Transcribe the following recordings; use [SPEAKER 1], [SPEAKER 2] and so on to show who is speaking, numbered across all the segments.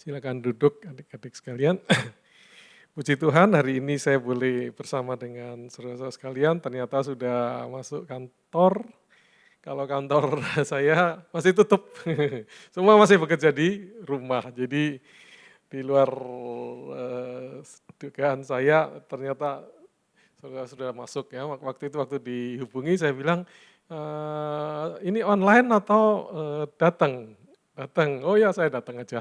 [SPEAKER 1] Silakan duduk adik-adik sekalian. Puji Tuhan hari ini saya boleh bersama dengan saudara-saudara sekalian, ternyata sudah masuk kantor. Kalau kantor saya masih tutup, semua masih bekerja di rumah. Jadi di luar dugaan saya ternyata saudara sudah masuk ya. Waktu itu waktu dihubungi saya bilang, ini online atau datang? Datang, oh ya saya datang aja.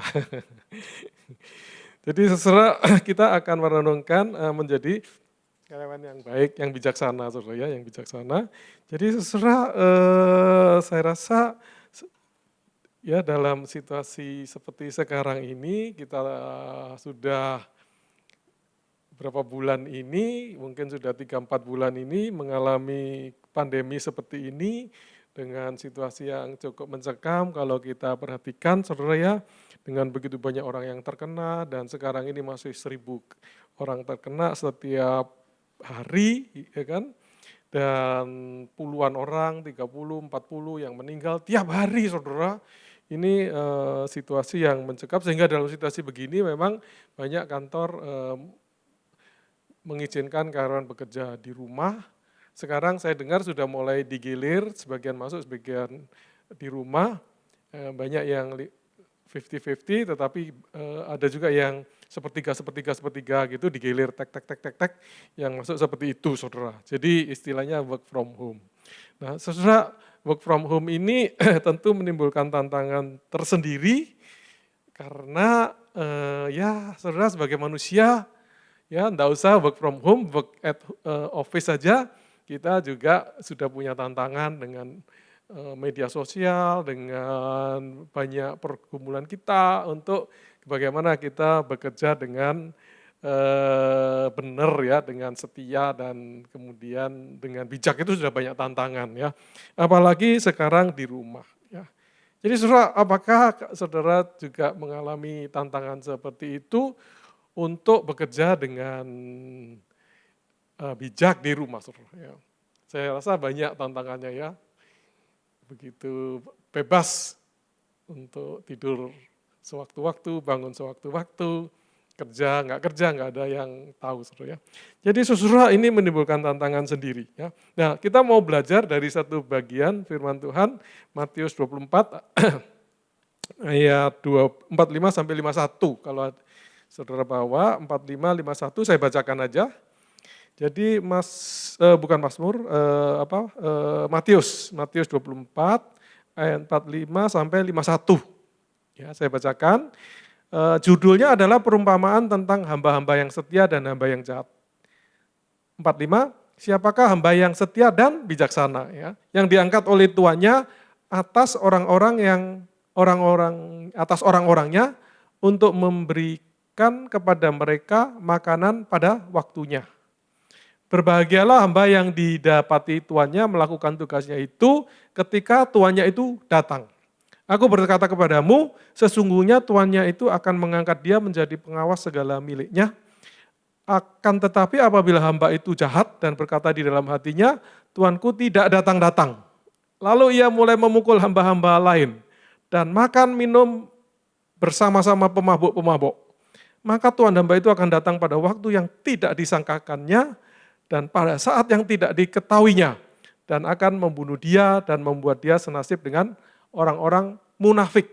[SPEAKER 1] Jadi seserah kita akan merenungkan menjadi karyawan yang baik, yang bijaksana, saudara ya, yang bijaksana. Jadi seserah saya rasa ya dalam situasi seperti sekarang ini kita sudah berapa bulan ini, mungkin sudah 3-4 bulan ini mengalami pandemi seperti ini dengan situasi yang cukup mencekam kalau kita perhatikan saudara ya, dengan begitu banyak orang yang terkena dan sekarang ini masih 1.000 orang terkena setiap hari ya kan, dan puluhan orang 30-40 yang meninggal tiap hari saudara. Ini situasi yang mencekam sehingga dalam situasi begini memang banyak kantor mengizinkan karyawan bekerja di rumah. Sekarang saya dengar sudah mulai digilir, sebagian masuk, sebagian di rumah. Banyak yang 50-50, tetapi ada juga yang sepertiga gitu digilir tek, yang masuk seperti itu saudara. Jadi istilahnya work from home. Nah saudara, work from home ini tentu menimbulkan tantangan tersendiri, karena ya saudara sebagai manusia, ya enggak usah work from home, work at office saja, kita juga sudah punya tantangan dengan media sosial, dengan banyak pergumulan kita untuk bagaimana kita bekerja dengan benar ya, dengan setia dan kemudian dengan bijak. Itu sudah banyak tantangan ya, apalagi sekarang di rumah ya. Jadi saudara, apakah saudara juga mengalami tantangan seperti itu untuk bekerja dengan bijak di rumah saudara ya? Saya rasa banyak tantangannya ya, begitu bebas untuk tidur sewaktu-waktu, bangun sewaktu-waktu, kerja nggak ada yang tahu saudara ya. Jadi saudara, ini menimbulkan tantangan sendiri ya. Nah kita mau belajar dari satu bagian firman Tuhan, Matius 24 ayat 45 sampai 51. Kalau saudara bawa 45-51 saya bacakan aja. Jadi bukan Mazmur, Matius 24 ayat 45 sampai 51. Ya, saya bacakan. Judulnya adalah perumpamaan tentang hamba-hamba yang setia dan hamba yang jahat. 45, siapakah hamba yang setia dan bijaksana ya, yang diangkat oleh tuannya atas orang-orangnya untuk memberikan kepada mereka makanan pada waktunya. Berbahagialah hamba yang didapati tuannya melakukan tugasnya itu ketika tuannya itu datang. Aku berkata kepadamu, sesungguhnya tuannya itu akan mengangkat dia menjadi pengawas segala miliknya. Akan tetapi apabila hamba itu jahat dan berkata di dalam hatinya, tuanku tidak datang-datang. Lalu ia mulai memukul hamba-hamba lain dan makan minum bersama-sama pemabuk-pemabuk. Maka tuan hamba itu akan datang pada waktu yang tidak disangkakannya dan pada saat yang tidak diketahuinya, dan akan membunuh dia dan membuat dia senasib dengan orang-orang munafik.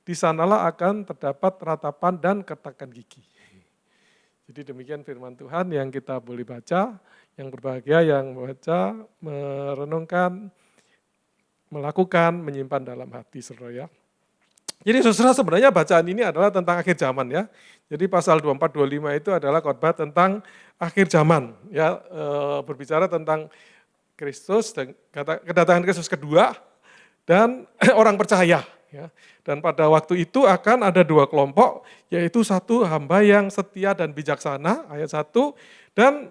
[SPEAKER 1] Di sanalah akan terdapat ratapan dan ketakan gigi. Jadi demikian firman Tuhan yang kita boleh baca, yang berbahagia yang membaca, merenungkan, melakukan, menyimpan dalam hati saudara ya. Jadi saudara, sebenarnya bacaan ini adalah tentang akhir zaman ya. Jadi pasal 24-25 itu adalah khotbah tentang akhir zaman ya, berbicara tentang Kristus dan kedatangan Kristus kedua dan orang percaya ya. Dan pada waktu itu akan ada dua kelompok, yaitu satu hamba yang setia dan bijaksana ayat 1, dan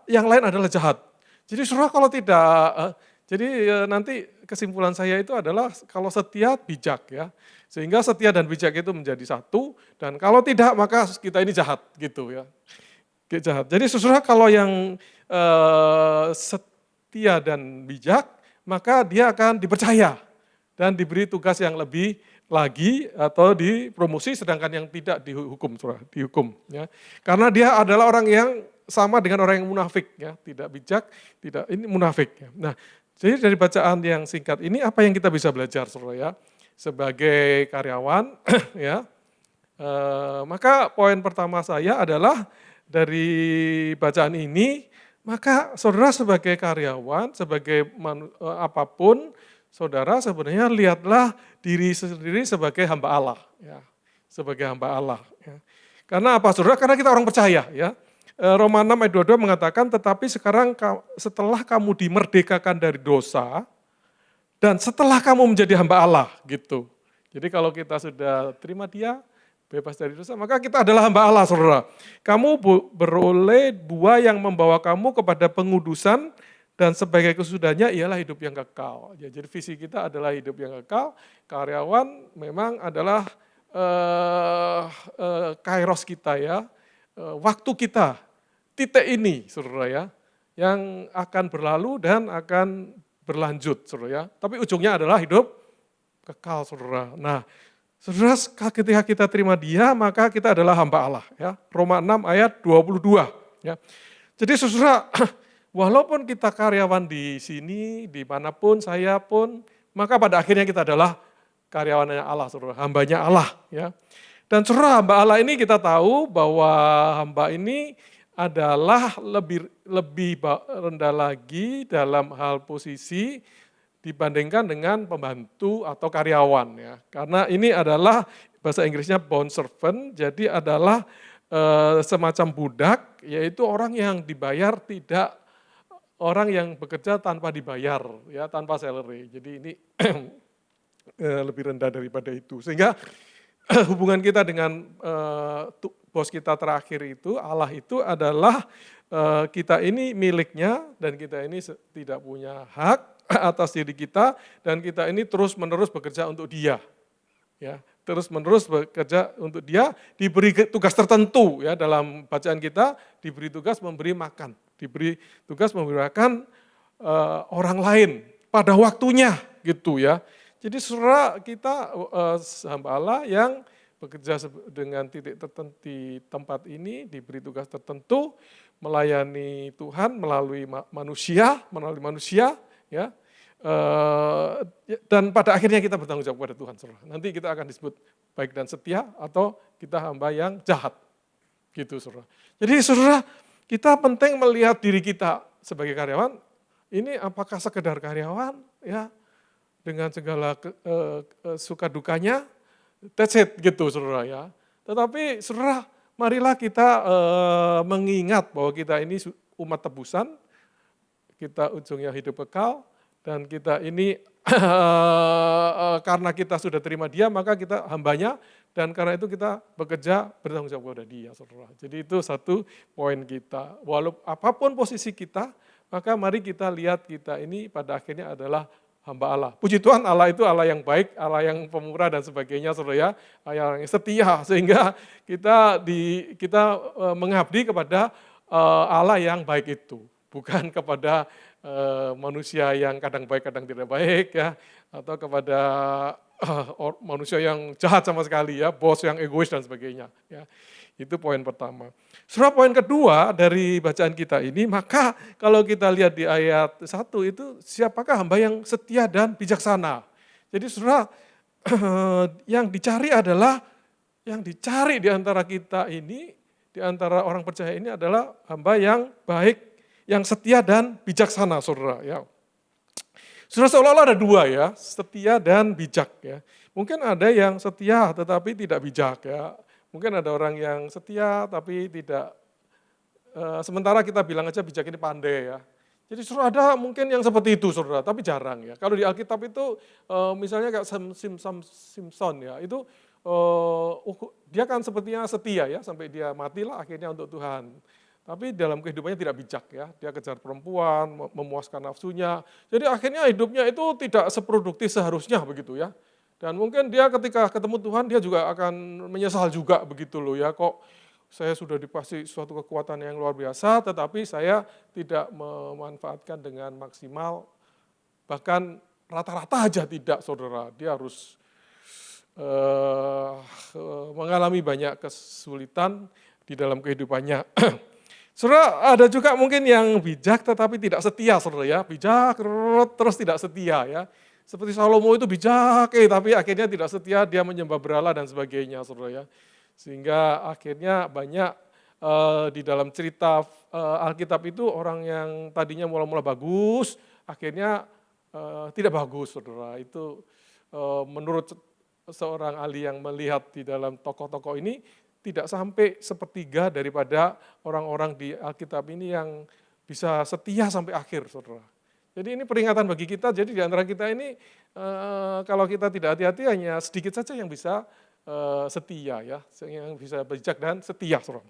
[SPEAKER 1] yang lain adalah jahat. Jadi saudara, kalau tidak, jadi nanti kesimpulan saya itu adalah kalau setia bijak ya. Sehingga setia dan bijak itu menjadi satu, dan kalau tidak maka kita ini jahat gitu ya. Jahat. Jadi saudara, kalau yang setia dan bijak, maka dia akan dipercaya dan diberi tugas yang lebih lagi atau dipromosi, sedangkan yang tidak dihukum, saudara, dihukum. Ya. Karena dia adalah orang yang sama dengan orang yang munafik, ya, tidak bijak, tidak ini munafik. Ya. Nah, jadi dari bacaan yang singkat ini apa yang kita bisa belajar, saudara ya, sebagai karyawan, ya. Maka poin pertama saya adalah dari bacaan ini, maka saudara sebagai karyawan, sebagai apapun, saudara sebenarnya lihatlah diri sendiri sebagai hamba Allah, ya, sebagai hamba Allah. Ya. Karena apa, saudara? Karena kita orang percaya, ya. Roma 6 ayat 22 mengatakan, tetapi sekarang setelah kamu dimerdekakan dari dosa, dan setelah kamu menjadi hamba Allah, gitu. Jadi kalau kita sudah terima Dia, bebas dari dosa, maka kita adalah hamba Allah, saudara. Kamu beroleh buah yang membawa kamu kepada pengudusan, dan sebagai kesudahannya ialah hidup yang kekal. Ya, jadi visi kita adalah hidup yang kekal. Karyawan memang adalah kairos kita, ya, waktu kita, titik ini, saudara ya, yang akan berlalu dan akan berlanjut, saudara ya. Tapi ujungnya adalah hidup kekal, saudara. Nah, saudara, ketika kita terima Dia, maka kita adalah hamba Allah. Ya. Roma 6 ayat 22. Ya. Jadi saudara, walaupun kita karyawan di sini, dimanapun, saya pun, maka pada akhirnya kita adalah karyawannya Allah, saudara, hambanya Allah. Ya. Dan saudara, hamba Allah ini kita tahu bahwa hamba ini adalah lebih rendah lagi dalam hal posisi dibandingkan dengan pembantu atau karyawan, ya. Karena ini adalah bahasa Inggrisnya bond servant, jadi adalah semacam budak, yaitu orang yang dibayar, tidak orang yang bekerja tanpa dibayar, ya, tanpa salary. Jadi ini lebih rendah daripada itu. Sehingga hubungan kita dengan bos kita terakhir itu, Allah itu adalah kita ini miliknya, dan kita ini tidak punya hak atas diri kita, dan kita ini terus-menerus bekerja untuk Dia. Ya, terus-menerus bekerja untuk Dia, diberi tugas tertentu, ya, dalam bacaan kita diberi tugas memberi makan, diberi tugas memberi makan orang lain pada waktunya, gitu ya. Jadi saudara, kita hamba Allah yang bekerja dengan titik tertentu di tempat ini, diberi tugas tertentu, melayani Tuhan melalui manusia, ya. Dan pada akhirnya kita bertanggung jawab kepada Tuhan, saudara. Nanti kita akan disebut baik dan setia, atau kita hamba yang jahat, gitu, saudara. Jadi saudara, kita penting melihat diri kita sebagai karyawan, ini apakah sekedar karyawan, ya, dengan segala suka dukanya, that's it, gitu, saudara ya. Tetapi saudara, marilah kita mengingat bahwa kita ini umat tebusan, kita ujungnya hidup kekal, dan kita ini karena kita sudah terima Dia, maka kita hambanya, dan karena itu kita bekerja bertanggung jawab kepada Dia, saudara. Jadi itu satu poin kita. Walaupun apapun posisi kita, maka mari kita lihat kita ini pada akhirnya adalah hamba Allah. Puji Tuhan, Allah itu Allah yang baik, Allah yang pemurah dan sebagainya, saudara ya, Allah yang setia, sehingga kita mengabdi kepada Allah yang baik itu, bukan kepada manusia yang kadang baik kadang tidak baik, ya, atau kepada manusia yang jahat sama sekali, ya, bos yang egois dan sebagainya, ya. Itu poin pertama. Saudara, poin kedua dari bacaan kita ini, maka kalau kita lihat di ayat 1 itu, siapakah hamba yang setia dan bijaksana. Jadi saudara, yang dicari adalah, yang dicari di antara kita ini, di antara orang percaya ini adalah hamba yang baik, yang setia dan bijaksana, saudara. Ya. Saudara, seolah-olah ada dua, ya, setia dan bijak. Ya. Mungkin ada yang setia tetapi tidak bijak, ya. Mungkin ada orang yang setia tapi tidak, sementara kita bilang aja bijak ini pandai, ya. Jadi saudara, ada mungkin yang seperti itu, saudara, tapi jarang, ya. Kalau di Alkitab itu misalnya kayak Simpson, ya, itu dia kan sepertinya setia, ya, sampai dia matilah akhirnya untuk Tuhan. Tapi dalam kehidupannya tidak bijak, ya, dia kejar perempuan, memuaskan nafsunya. Jadi akhirnya hidupnya itu tidak seproduktif seharusnya, begitu ya. Dan mungkin dia ketika ketemu Tuhan, dia juga akan menyesal juga, begitu loh ya, kok saya sudah dikasih suatu kekuatan yang luar biasa, tetapi saya tidak memanfaatkan dengan maksimal, bahkan rata-rata aja tidak, saudara. Dia harus eh, mengalami banyak kesulitan di dalam kehidupannya. Saudara, ada juga mungkin yang bijak tetapi tidak setia, saudara ya. Bijak terus tidak setia ya. Seperti Salomo itu bijak, tapi akhirnya tidak setia, dia menyembah berhala dan sebagainya, saudara ya. Sehingga akhirnya banyak di dalam cerita Alkitab itu orang yang tadinya mula-mula bagus, akhirnya tidak bagus, saudara. Itu menurut seorang ahli yang melihat di dalam tokoh-tokoh ini, tidak sampai sepertiga daripada orang-orang di Alkitab ini yang bisa setia sampai akhir, saudara. Jadi ini peringatan bagi kita, jadi di antara kita ini kalau kita tidak hati-hati hanya sedikit saja yang bisa setia ya, yang bisa bijak dan setia, saudara.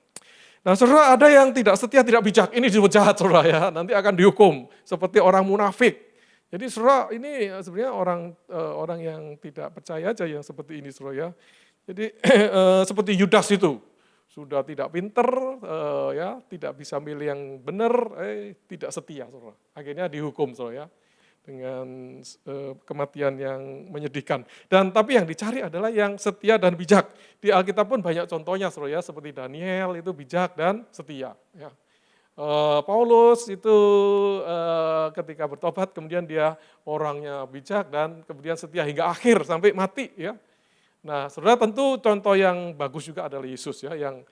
[SPEAKER 1] Nah, saudara, ada yang tidak setia, tidak bijak, ini disebut jahat, saudara ya, nanti akan dihukum seperti orang munafik. Jadi saudara, ini sebenarnya orang yang tidak percaya aja yang seperti ini, saudara ya. Jadi seperti Yudas itu, sudah tidak pinter, ya, tidak bisa milih yang benar, tidak setia, saudara. Akhirnya dihukum, saudara ya, dengan kematian yang menyedihkan. Dan tapi yang dicari adalah yang setia dan bijak. Di Alkitab pun banyak contohnya, saudara ya, seperti Daniel itu bijak dan setia. Ya. Paulus itu ketika bertobat, kemudian dia orangnya bijak dan kemudian setia hingga akhir sampai mati, ya. Nah, saudara, tentu contoh yang bagus juga adalah Yesus ya, yang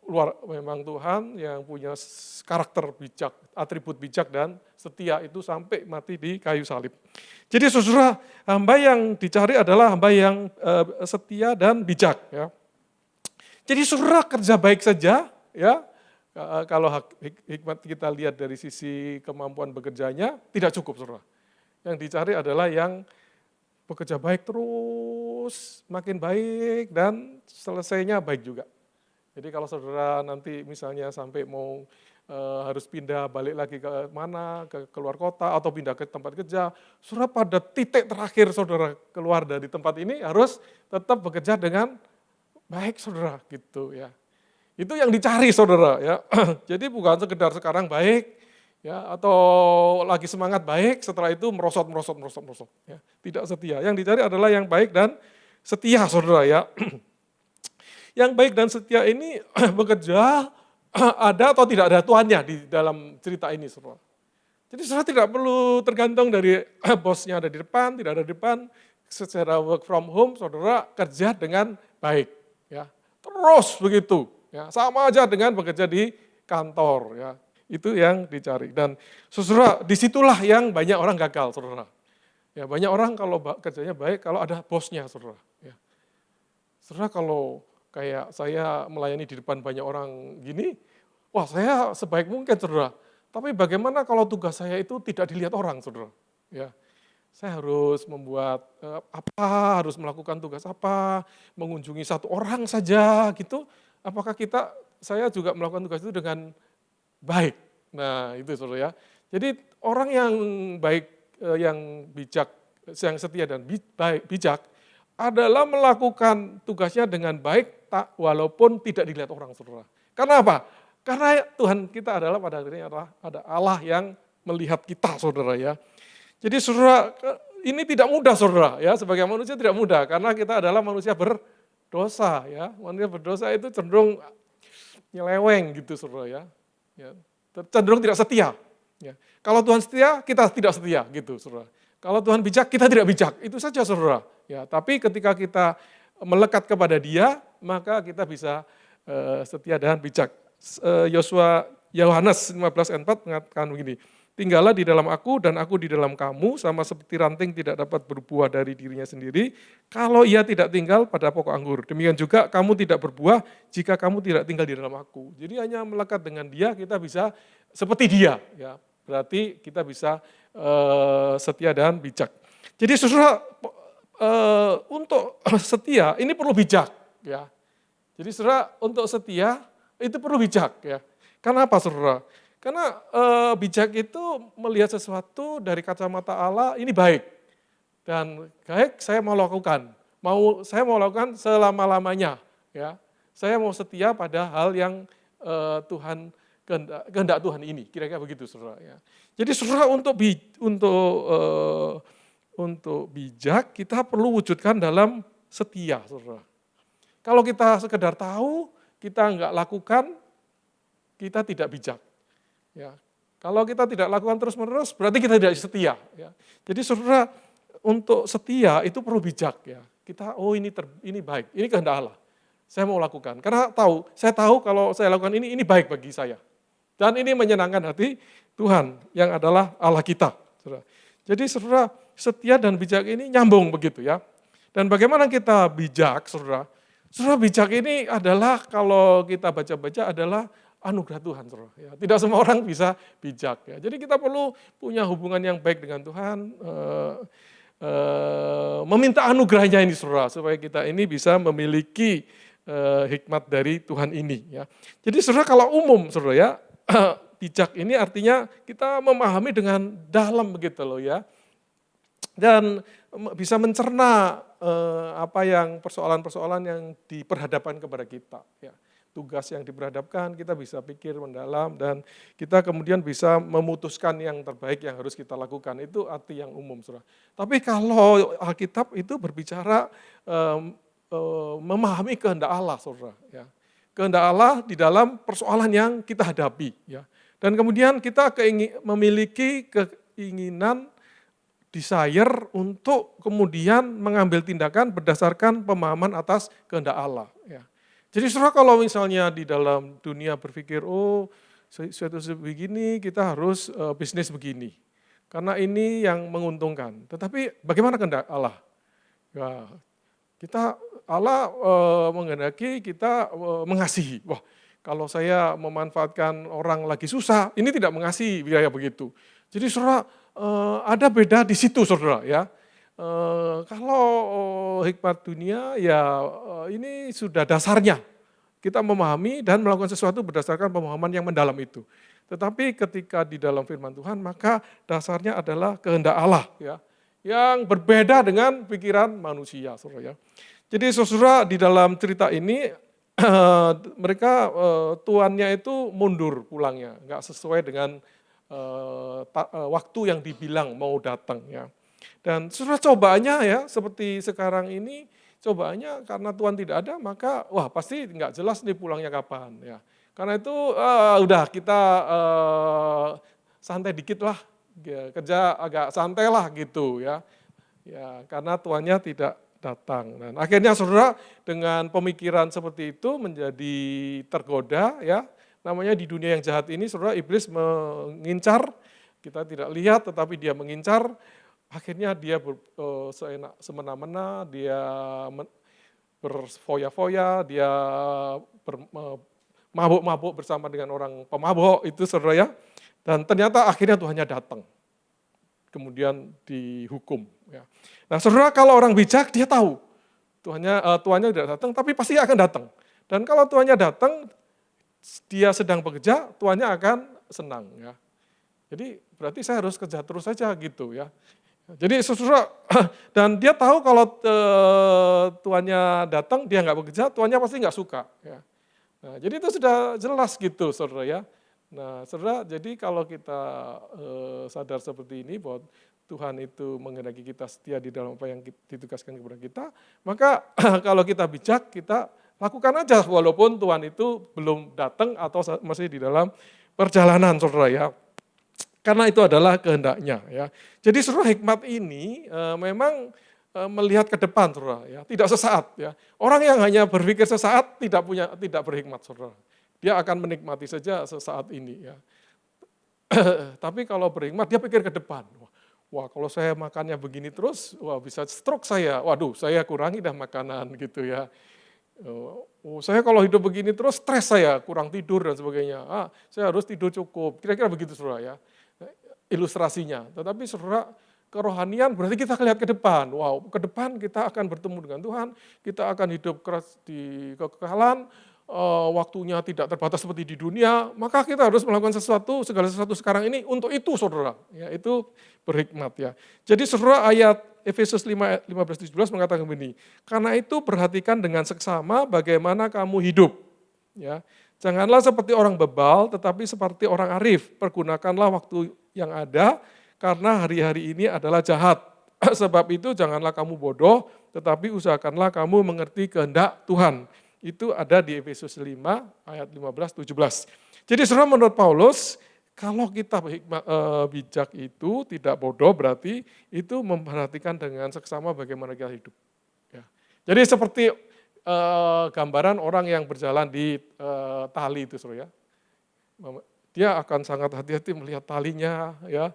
[SPEAKER 1] luar memang Tuhan yang punya karakter bijak, atribut bijak dan setia itu sampai mati di kayu salib. Jadi saudara, hamba yang dicari adalah hamba yang setia dan bijak ya. Jadi saudara kerja baik saja ya, kalau hikmat kita lihat dari sisi kemampuan bekerjanya tidak cukup, saudara. Yang dicari adalah yang bekerja baik terus, makin baik, dan selesainya baik juga. Jadi kalau saudara nanti misalnya sampai mau harus pindah balik lagi ke mana, ke keluar kota, atau pindah ke tempat kerja, saudara pada titik terakhir saudara keluar dari tempat ini harus tetap bekerja dengan baik, saudara, gitu ya. Itu yang dicari, saudara ya. Jadi bukan sekedar sekarang baik, ya, atau lagi semangat baik, setelah itu merosot ya. Tidak setia. Yang dicari adalah yang baik dan setia, saudara ya. Yang baik dan setia ini bekerja ada atau tidak ada tuannya di dalam cerita ini, saudara. Jadi saudara tidak perlu tergantung dari bosnya ada di depan, tidak ada di depan. Secara work from home, saudara kerja dengan baik, ya. Terus begitu, ya. Sama aja dengan bekerja di kantor, ya. Itu yang dicari. Dan saudara, disitulah yang banyak orang gagal, saudara. Ya, banyak orang kalau kerjanya baik, kalau ada bosnya, saudara. Ya. Saudara, kalau kayak saya melayani di depan banyak orang gini, wah saya sebaik mungkin, saudara. Tapi bagaimana kalau tugas saya itu tidak dilihat orang, saudara? Ya. Saya harus membuat harus melakukan tugas apa, mengunjungi satu orang saja, gitu. Apakah saya juga melakukan tugas itu dengan baik? Nah itu, saudara ya. Jadi orang yang baik, yang bijak, yang setia dan bijak adalah melakukan tugasnya dengan baik, walaupun tidak dilihat orang, saudara. Karena apa? Karena Tuhan kita adalah pada akhirnya ada Allah yang melihat kita, saudara ya. Jadi saudara, ini tidak mudah, saudara ya, sebagai manusia tidak mudah karena kita adalah manusia berdosa ya. Manusia berdosa itu cenderung nyeleweng gitu, saudara ya. Ya, cenderung tidak setia. Ya. Kalau Tuhan setia, kita tidak setia gitu, saudara. Kalau Tuhan bijak, kita tidak bijak. Itu saja, saudara. Ya, tapi ketika kita melekat kepada Dia, maka kita bisa setia dan bijak. Yohanes 15:4 mengatakan begini, tinggallah di dalam aku dan aku di dalam kamu, sama seperti ranting tidak dapat berbuah dari dirinya sendiri, kalau ia tidak tinggal pada pokok anggur. Demikian juga kamu tidak berbuah jika kamu tidak tinggal di dalam aku. Jadi hanya melekat dengan Dia, kita bisa seperti Dia. Ya. Berarti kita bisa setia dan bijak. Jadi saudara, untuk setia ini perlu bijak. Ya. Jadi saudara, untuk setia itu perlu bijak. Ya. Karena apa, saudara? Karena bijak itu melihat sesuatu dari kacamata Allah, ini baik. Dan baik saya mau lakukan. Saya mau lakukan selama-lamanya. Ya. Saya mau setia pada hal yang Tuhan kehendak Tuhan ini. Kira-kira begitu, saudara. Ya. Jadi saudara, untuk bijak kita perlu wujudkan dalam setia, saudara. Kalau kita sekedar tahu, kita nggak lakukan, kita tidak bijak. Ya. Kalau kita tidak lakukan terus-menerus, berarti kita tidak setia. Ya. Jadi saudara, untuk setia itu perlu bijak. Ya. Kita, ini baik, ini kehendak Allah. Saya mau lakukan, karena saya tahu kalau saya lakukan ini baik bagi saya. Dan ini menyenangkan hati Tuhan yang adalah Allah kita. Saudara. Jadi saudara, setia dan bijak ini nyambung begitu ya. Dan bagaimana kita bijak, saudara? Saudara, bijak ini adalah kalau kita baca-baca adalah anugerah Tuhan, saudara. Ya, tidak semua orang bisa bijak. Ya. Jadi kita perlu punya hubungan yang baik dengan Tuhan, meminta anugerahnya ini, saudara, supaya kita ini bisa memiliki hikmat dari Tuhan ini. Ya. Jadi saudara, kalau umum, saudara ya, bijak ini artinya kita memahami dengan dalam begitu loh ya. Dan bisa mencerna apa yang persoalan-persoalan yang diperhadapkan kepada kita. Ya. Tugas yang diperhadapkan, kita bisa pikir mendalam dan kita kemudian bisa memutuskan yang terbaik yang harus kita lakukan. Itu arti yang umum, saudara. Tapi kalau Alkitab itu berbicara memahami kehendak Allah, saudara. Ya. Kehendak Allah di dalam persoalan yang kita hadapi. Ya. Dan kemudian kita memiliki keinginan, desire untuk kemudian mengambil tindakan berdasarkan pemahaman atas kehendak Allah. Ya. Jadi saudara, kalau misalnya di dalam dunia berpikir, suatu begini kita harus bisnis begini. Karena ini yang menguntungkan. Tetapi bagaimana kehendak Allah? Ya, Allah menghendaki kita mengasihi. Wah, kalau saya memanfaatkan orang lagi susah, ini tidak mengasihi, biaya begitu. Jadi saudara, ada beda di situ, saudara ya. Kalau hikmat dunia ya ini sudah dasarnya. Kita memahami dan melakukan sesuatu berdasarkan pemahaman yang mendalam itu. Tetapi ketika di dalam firman Tuhan, maka dasarnya adalah kehendak Allah ya. Yang berbeda dengan pikiran manusia, saudara ya. Jadi saudara, di dalam cerita ini mereka tuannya itu mundur pulangnya, nggak sesuai dengan waktu yang dibilang mau datang ya. Dan saudara, cobaannya ya seperti sekarang ini, cobaannya karena Tuhan tidak ada, maka pasti nggak jelas nih pulangnya kapan ya. Karena itu udah kita santai dikit lah, kerja agak santai lah gitu ya. Ya, karena tuannya tidak datang. Dan akhirnya saudara, dengan pemikiran seperti itu menjadi tergoda ya. Namanya di dunia yang jahat ini, saudara, iblis mengincar, kita tidak lihat tetapi dia mengincar. Akhirnya dia semena-mena, dia berfoya-foya, dia mabuk-mabuk bersama dengan orang pemabuk itu, saudara ya. Dan ternyata akhirnya Tuhannya datang. Kemudian dihukum. Ya. Nah saudara, kalau orang bijak dia tahu tuannya tidak datang, tapi pasti akan datang. Dan kalau tuannya datang, dia sedang bekerja, tuannya akan senang. Ya. Jadi berarti saya harus kerja terus saja gitu ya. Jadi saudara, dan dia tahu kalau tuannya datang, dia nggak bekerja, tuannya pasti nggak suka. Ya. Nah, jadi itu sudah jelas gitu, saudara ya. Nah, saudara, jadi kalau kita sadar seperti ini bahwa Tuhan itu menghendaki kita setia di dalam apa yang ditugaskan kepada kita, maka kalau kita bijak, kita lakukan aja walaupun Tuhan itu belum datang atau masih di dalam perjalanan, saudara ya. Karena itu adalah kehendaknya ya. Jadi saudara, hikmat ini memang melihat ke depan, saudara ya, tidak sesaat ya. Orang yang hanya berpikir sesaat tidak berhikmat, saudara. Dia akan menikmati saja sesaat ini ya. Tapi kalau berhikmat dia pikir ke depan. Wah, kalau saya makannya begini terus, bisa stroke saya. Waduh, saya kurangi dah makanan gitu ya. Saya kalau hidup begini terus stres saya, kurang tidur dan sebagainya. Saya harus tidur cukup. Kira-kira begitu, saudara ya. Ilustrasinya. Tetapi saudara, kerohanian berarti kita lihat ke depan. Wow, ke depan kita akan bertemu dengan Tuhan, kita akan hidup keras di kekekalan, waktunya tidak terbatas seperti di dunia, maka kita harus melakukan segala sesuatu sekarang ini untuk itu, saudara. Ya, itu berhikmat ya. Jadi saudara, ayat Efesus 5:15-17 mengatakan begini, karena itu perhatikan dengan seksama bagaimana kamu hidup. Ya. Janganlah seperti orang bebal, tetapi seperti orang arif. Pergunakanlah waktu yang ada, karena hari-hari ini adalah jahat. Sebab itu janganlah kamu bodoh, tetapi usahakanlah kamu mengerti kehendak Tuhan. Itu ada di Efesus 5 ayat 15-17. Jadi saudara, menurut Paulus, kalau kita bijak itu tidak bodoh, berarti itu memperhatikan dengan seksama bagaimana kita hidup. Ya. Jadi seperti gambaran orang yang berjalan di tali itu, saudara ya. Dia akan sangat hati-hati melihat talinya, ya,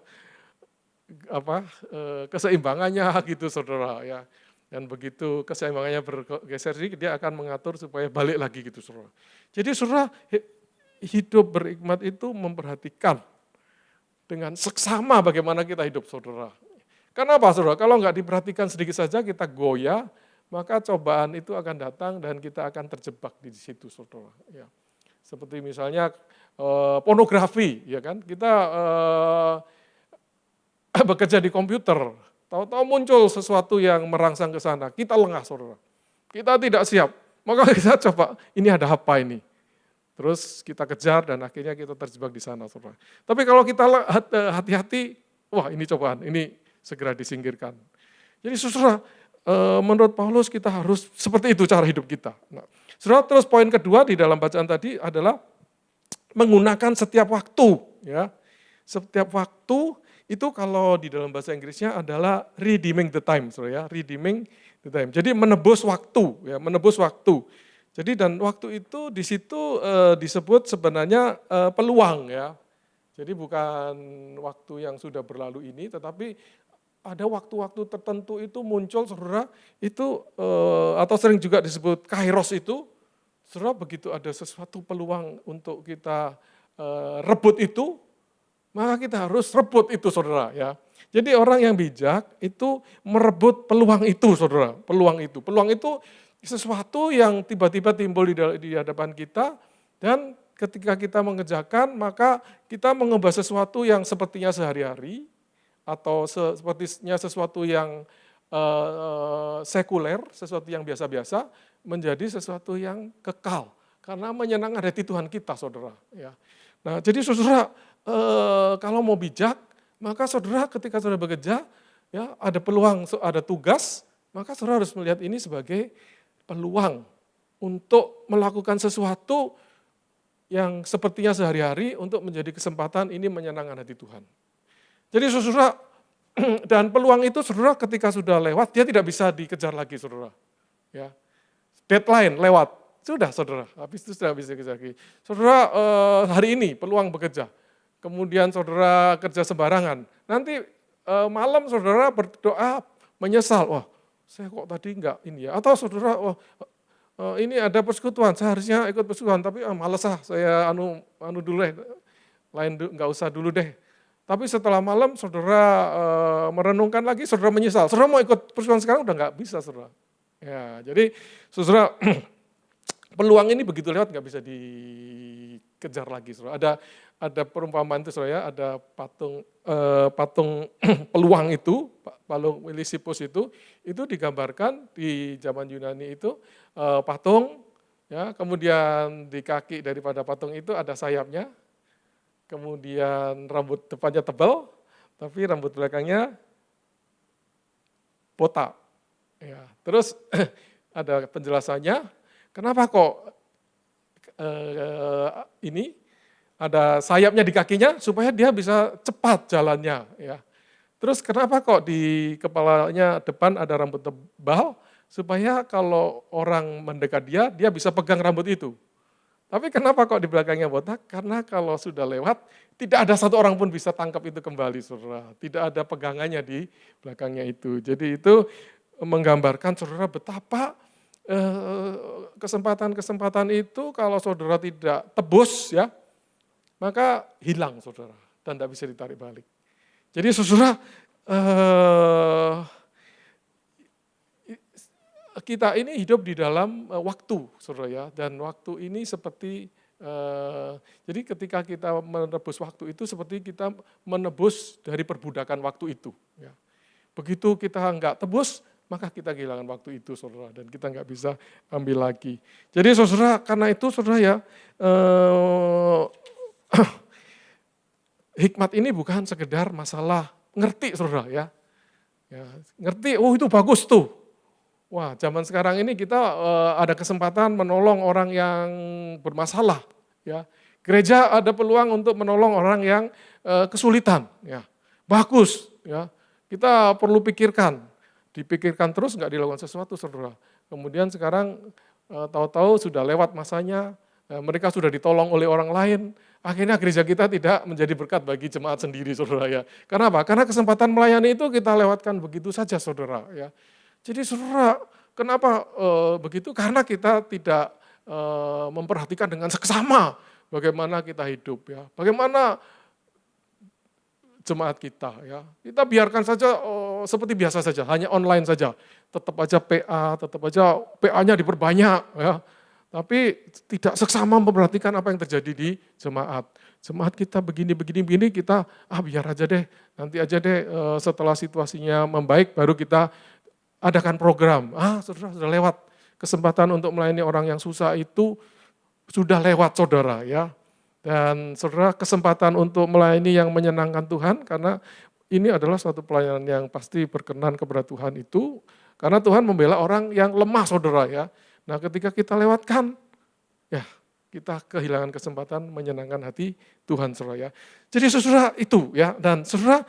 [SPEAKER 1] keseimbangannya gitu, saudara ya. Dan begitu keseimbangannya bergeser sedikit, dia akan mengatur supaya balik lagi gitu, saudara. Jadi saudara, hidup berhikmat itu memperhatikan dengan seksama bagaimana kita hidup, saudara. Kenapa, saudara? Kalau nggak diperhatikan sedikit saja kita goyah, maka cobaan itu akan datang dan kita akan terjebak di situ, saudara. Ya. Seperti misalnya pornografi, ya kan? Kita bekerja di komputer, tahu-tahu muncul sesuatu yang merangsang ke sana, kita lengah, saudara. Kita tidak siap, maka kita coba, ini ada apa ini? Terus kita kejar dan akhirnya kita terjebak di sana, saudara. Tapi kalau kita hati-hati, wah ini cobaan, ini segera disingkirkan. Jadi saudara, menurut Paulus kita harus seperti itu cara hidup kita. Nah, saudara, terus poin kedua di dalam bacaan tadi adalah menggunakan setiap waktu, ya. Setiap waktu itu kalau di dalam bahasa Inggrisnya adalah redeeming the time, saudara ya, redeeming the time. Jadi menebus waktu, ya, menebus waktu. Jadi dan waktu itu di situ disebut sebenarnya peluang, ya. Jadi bukan waktu yang sudah berlalu ini, tetapi ada waktu-waktu tertentu itu muncul, saudara, itu atau sering juga disebut kairos itu, saudara, begitu ada sesuatu peluang untuk kita rebut itu, maka kita harus rebut itu, saudara. Ya. Jadi orang yang bijak itu merebut peluang itu, saudara. Peluang itu sesuatu yang tiba-tiba timbul di hadapan kita, dan ketika kita mengerjakan, maka kita mengubah sesuatu yang sepertinya sehari-hari, atau sepertinya sesuatu yang sekuler, sesuatu yang biasa-biasa, menjadi sesuatu yang kekal. Karena menyenangkan hati Tuhan kita, saudara. Ya. Nah, jadi saudara, kalau mau bijak, maka saudara ketika saudara bekerja, ya, ada peluang, ada tugas, maka saudara harus melihat ini sebagai peluang untuk melakukan sesuatu yang sepertinya sehari-hari untuk menjadi kesempatan ini menyenangkan hati Tuhan. Jadi saudara, dan peluang itu saudara ketika sudah lewat, dia tidak bisa dikejar lagi, saudara. Ya. Deadline lewat, sudah, saudara, habis itu sudah bisa dikejar lagi. Saudara, hari ini peluang bekerja, kemudian saudara kerja sembarangan, nanti malam saudara berdoa menyesal, wah saya kok tadi enggak ini ya, atau saudara, wah ini ada persekutuan, saya harusnya ikut persekutuan, tapi males saya anu dulu deh, enggak usah dulu deh. Tapi setelah malam saudara merenungkan lagi, saudara menyesal, saudara mau ikut persekutuan sekarang udah enggak bisa, saudara. Ya, jadi saudara, peluang ini begitu lewat nggak bisa dikejar lagi, saudara. Ada perumpamaan itu, saudara ya, ada patung peluang itu, patung Lysippus itu digambarkan di zaman Yunani itu patung, ya, kemudian di kaki daripada patung itu ada sayapnya, kemudian rambut depannya tebal, tapi rambut belakangnya botak. Ya, terus ada penjelasannya, kenapa kok ini ada sayapnya di kakinya supaya dia bisa cepat jalannya, ya. Terus kenapa kok di kepalanya depan ada rambut tebal supaya kalau orang mendekat dia bisa pegang rambut itu. Tapi kenapa kok di belakangnya botak? Karena kalau sudah lewat tidak ada satu orang pun bisa tangkap itu kembali, saudara. Tidak ada pegangannya di belakangnya itu. Jadi itu menggambarkan, saudara, betapa kesempatan-kesempatan itu kalau saudara tidak tebus, ya, maka hilang, saudara, dan tidak bisa ditarik balik. Jadi saudara, kita ini hidup di dalam waktu, saudara ya, dan waktu ini seperti, jadi ketika kita menebus waktu itu seperti kita menebus dari perbudakan waktu itu. Ya. Begitu kita enggak tebus, maka kita kehilangan waktu itu, saudara, dan kita nggak bisa ambil lagi. Jadi saudara, karena itu saudara ya, hikmat ini bukan sekedar masalah ngerti, saudara ya. Ya, ngerti, oh itu bagus tuh. Wah, zaman sekarang ini kita ada kesempatan menolong orang yang bermasalah, ya. Gereja ada peluang untuk menolong orang yang kesulitan, ya. Bagus, ya. Kita perlu pikirkan, dipikirkan terus nggak dilakukan sesuatu, saudara. Kemudian sekarang tahu-tahu sudah lewat masanya, mereka sudah ditolong oleh orang lain. Akhirnya gereja kita tidak menjadi berkat bagi jemaat sendiri, saudara ya. Karena apa? Karena kesempatan melayani itu kita lewatkan begitu saja, saudara ya. Jadi saudara, kenapa begitu? Karena kita tidak memperhatikan dengan seksama bagaimana kita hidup ya. Bagaimana jemaat kita ya. Kita biarkan saja seperti biasa saja, hanya online saja. Tetap aja PA, tetap aja PA-nya diperbanyak ya. Tapi tidak seksama memperhatikan apa yang terjadi di jemaat. Jemaat kita begini kita biar aja deh, nanti aja deh setelah situasinya membaik baru kita adakan program. Saudara sudah lewat. Kesempatan untuk melayani orang yang susah itu sudah lewat saudara ya. Dan saudara kesempatan untuk melayani yang menyenangkan Tuhan karena ini adalah suatu pelayanan yang pasti berkenan kepada Tuhan itu. Karena Tuhan membela orang yang lemah saudara ya. Nah ketika kita lewatkan, ya kita kehilangan kesempatan menyenangkan hati Tuhan saudara ya. Jadi saudara itu ya, dan saudara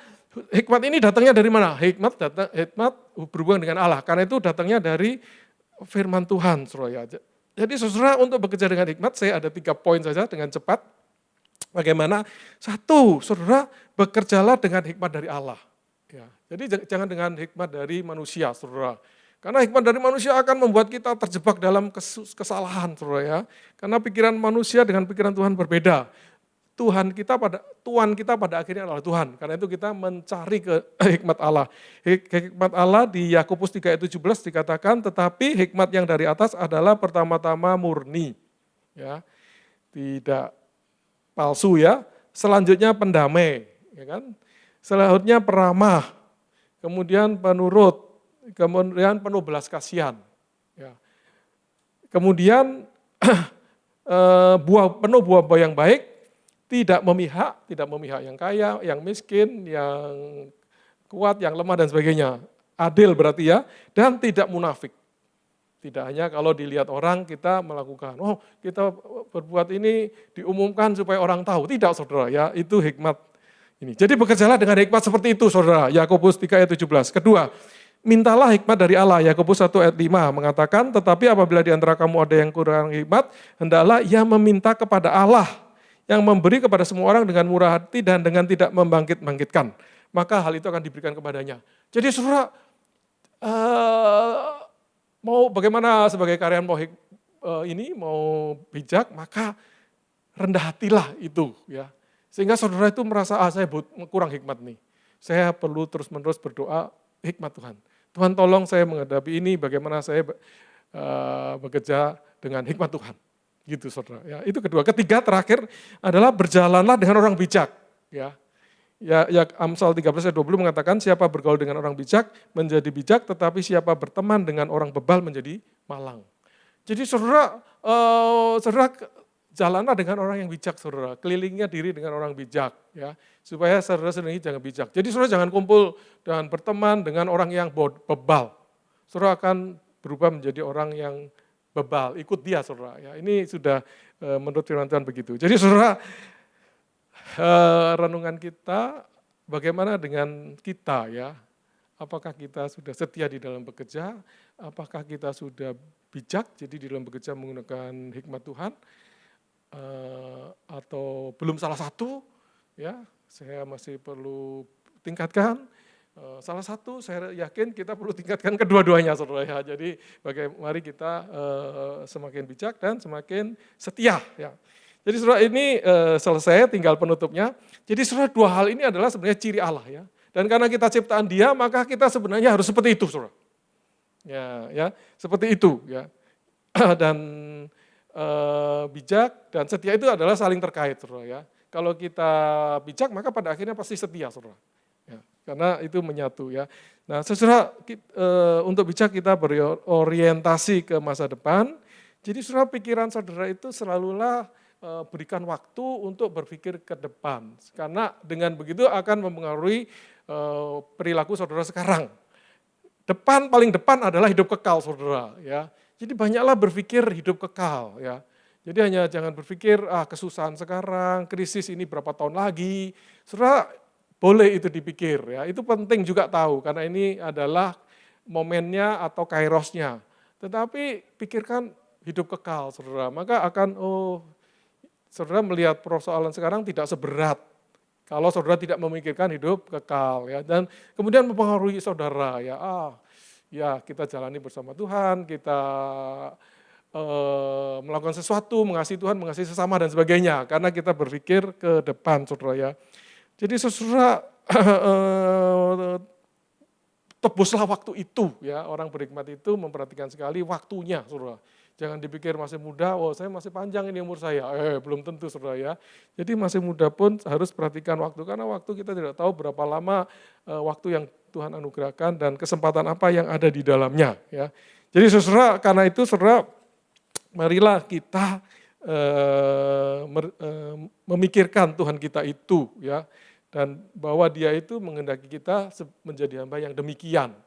[SPEAKER 1] hikmat ini datangnya dari mana? Hikmat berhubungan dengan Allah, karena itu datangnya dari firman Tuhan saudara ya. Jadi saudara untuk bekerja dengan hikmat, saya ada 3 poin saja dengan cepat. Bagaimana? 1, saudara bekerjalah dengan hikmat dari Allah. Ya, jadi jangan dengan hikmat dari manusia saudara. Karena hikmat dari manusia akan membuat kita terjebak dalam kesalahan, saudara ya. Karena pikiran manusia dengan pikiran Tuhan berbeda. Tuhan kita pada akhirnya adalah Tuhan. Karena itu kita mencari ke hikmat Allah. Hikmat Allah di Yakobus 3 ayat 17 dikatakan, tetapi hikmat yang dari atas adalah pertama-tama murni. Ya, tidak palsu ya. Selanjutnya pendamai, ya kan? Selanjutnya peramah. Kemudian penurut. Kemudian penuh belas kasihan. Ya. Kemudian penuh buah yang baik, tidak memihak yang kaya, yang miskin, yang kuat, yang lemah dan sebagainya. Adil berarti ya, dan tidak munafik. Tidak hanya kalau dilihat orang kita melakukan, kita berbuat ini diumumkan supaya orang tahu. Tidak saudara ya, itu hikmat ini. Jadi bekerjalah dengan hikmat seperti itu saudara, Yakobus 3 ayat 17. Kedua, mintalah hikmat dari Allah, Yakobus 1 ayat 5 mengatakan, tetapi apabila di antara kamu ada yang kurang hikmat, hendaklah ia meminta kepada Allah, yang memberi kepada semua orang dengan murah hati dan dengan tidak membangkit-bangkitkan. Maka hal itu akan diberikan kepadanya. Jadi saudara, mau bagaimana sebagai karyawan mau bijak, maka rendah hatilah itu ya. Sehingga saudara itu merasa, saya kurang hikmat nih. Saya perlu terus-menerus berdoa hikmat Tuhan. Tuhan tolong saya menghadapi ini, bagaimana saya bekerja dengan hikmat Tuhan. Gitu saudara. Ya, itu kedua. Ketiga terakhir adalah berjalanlah dengan orang bijak. Ya, Amsal 13 ayat 20 mengatakan siapa bergaul dengan orang bijak menjadi bijak, tetapi siapa berteman dengan orang bebal menjadi malang. Jadi saudara, jalanlah dengan orang yang bijak saudara. Kelilingnya diri dengan orang bijak. Ya, supaya saudara sendiri jangan bijak. Jadi saudara jangan kumpul dan berteman dengan orang yang bebal. Saudara akan berubah menjadi orang yang bebal, ikut dia saudara. Ya, ini sudah menurut firman Tuhan begitu. Jadi saudara, renungan kita bagaimana dengan kita ya? Apakah kita sudah setia di dalam bekerja? Apakah kita sudah bijak jadi di dalam bekerja menggunakan hikmat Tuhan? Atau belum salah satu? Ya, saya masih perlu tingkatkan. Salah satu saya yakin kita perlu tingkatkan kedua-duanya saudara ya. Jadi mari kita semakin bijak dan semakin setia ya. Jadi saudara ini selesai, tinggal penutupnya. Jadi saudara, 2 hal ini adalah sebenarnya ciri Allah ya. Dan karena kita ciptaan Dia, maka kita sebenarnya harus seperti itu saudara. Ya, seperti itu ya. Dan bijak dan setia itu adalah saling terkait saudara ya. Kalau kita bijak maka pada akhirnya pasti setia saudara. Ya, karena itu menyatu ya. Nah, saudara, untuk bijak kita berorientasi ke masa depan. Jadi saudara, pikiran saudara itu selalulah berikan waktu untuk berpikir ke depan. Karena dengan begitu akan mempengaruhi perilaku saudara sekarang. paling depan adalah hidup kekal, saudara. Ya, jadi banyaklah berpikir hidup kekal. Ya, jadi hanya jangan berpikir kesusahan sekarang, krisis ini berapa tahun lagi. Saudara boleh itu dipikir. Ya, itu penting juga tahu karena ini adalah momennya atau kairosnya. Tetapi pikirkan hidup kekal, saudara. Maka akan saudara melihat persoalan sekarang tidak seberat kalau saudara tidak memikirkan hidup kekal, ya. Dan kemudian mempengaruhi saudara, ya. Ya kita jalani bersama Tuhan, kita melakukan sesuatu, mengasihi Tuhan, mengasihi sesama dan sebagainya. Karena kita berpikir ke depan, saudara, ya. Jadi saudara tebuslah waktu itu, ya. Orang berhikmat itu memperhatikan sekali waktunya, saudara. Jangan dipikir masih muda, saya masih panjang ini umur saya. Belum tentu, saudara, ya. Jadi masih muda pun harus perhatikan waktu, karena waktu kita tidak tahu berapa lama waktu yang Tuhan anugerahkan dan kesempatan apa yang ada di dalamnya. Ya. Jadi saudara, karena itu saudara, marilah kita memikirkan Tuhan kita itu, ya, dan bahwa Dia itu menghendaki kita menjadi hamba yang demikian.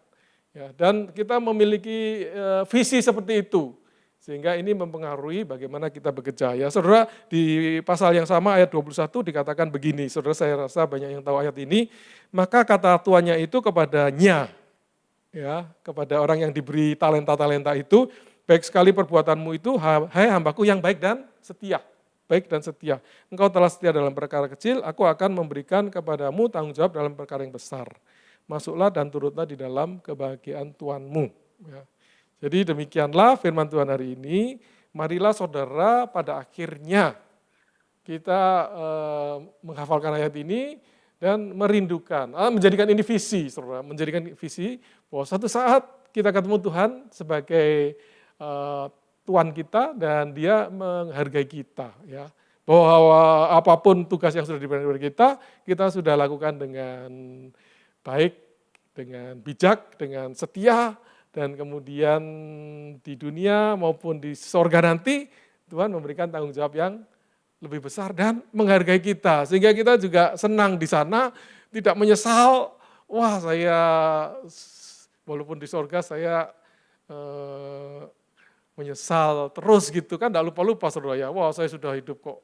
[SPEAKER 1] Ya, dan kita memiliki visi seperti itu. Sehingga ini mempengaruhi bagaimana kita bekerja. Ya, saudara, di pasal yang sama ayat 21 dikatakan begini, saudara, saya rasa banyak yang tahu ayat ini, maka kata tuannya itu kepadanya, ya, kepada orang yang diberi talenta-talenta itu, baik sekali perbuatanmu itu, hai hambaku yang baik dan setia. Baik dan setia. Engkau telah setia dalam perkara kecil, aku akan memberikan kepadamu tanggung jawab dalam perkara yang besar. Masuklah dan turutlah di dalam kebahagiaan Tuhanmu. Ya. Jadi demikianlah firman Tuhan hari ini. Marilah saudara pada akhirnya kita menghafalkan ayat ini dan merindukan, menjadikan ini visi, saudara, menjadikan visi bahwa suatu saat kita ketemu Tuhan sebagai Tuhan kita dan Dia menghargai kita, ya. Bahwa apapun tugas yang sudah diberikan kepada kita sudah lakukan dengan baik, dengan bijak, dengan setia. Dan kemudian di dunia maupun di sorga nanti, Tuhan memberikan tanggung jawab yang lebih besar dan menghargai kita. Sehingga kita juga senang di sana, tidak menyesal, saya walaupun di sorga saya menyesal terus gitu kan, tidak lupa-lupa, saudara, ya. Saya sudah hidup kok,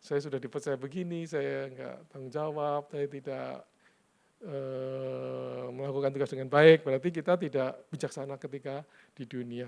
[SPEAKER 1] saya sudah dipercaya begini, saya enggak tanggung jawab, saya tidak melakukan tugas dengan baik, berarti kita tidak bijaksana ketika di dunia.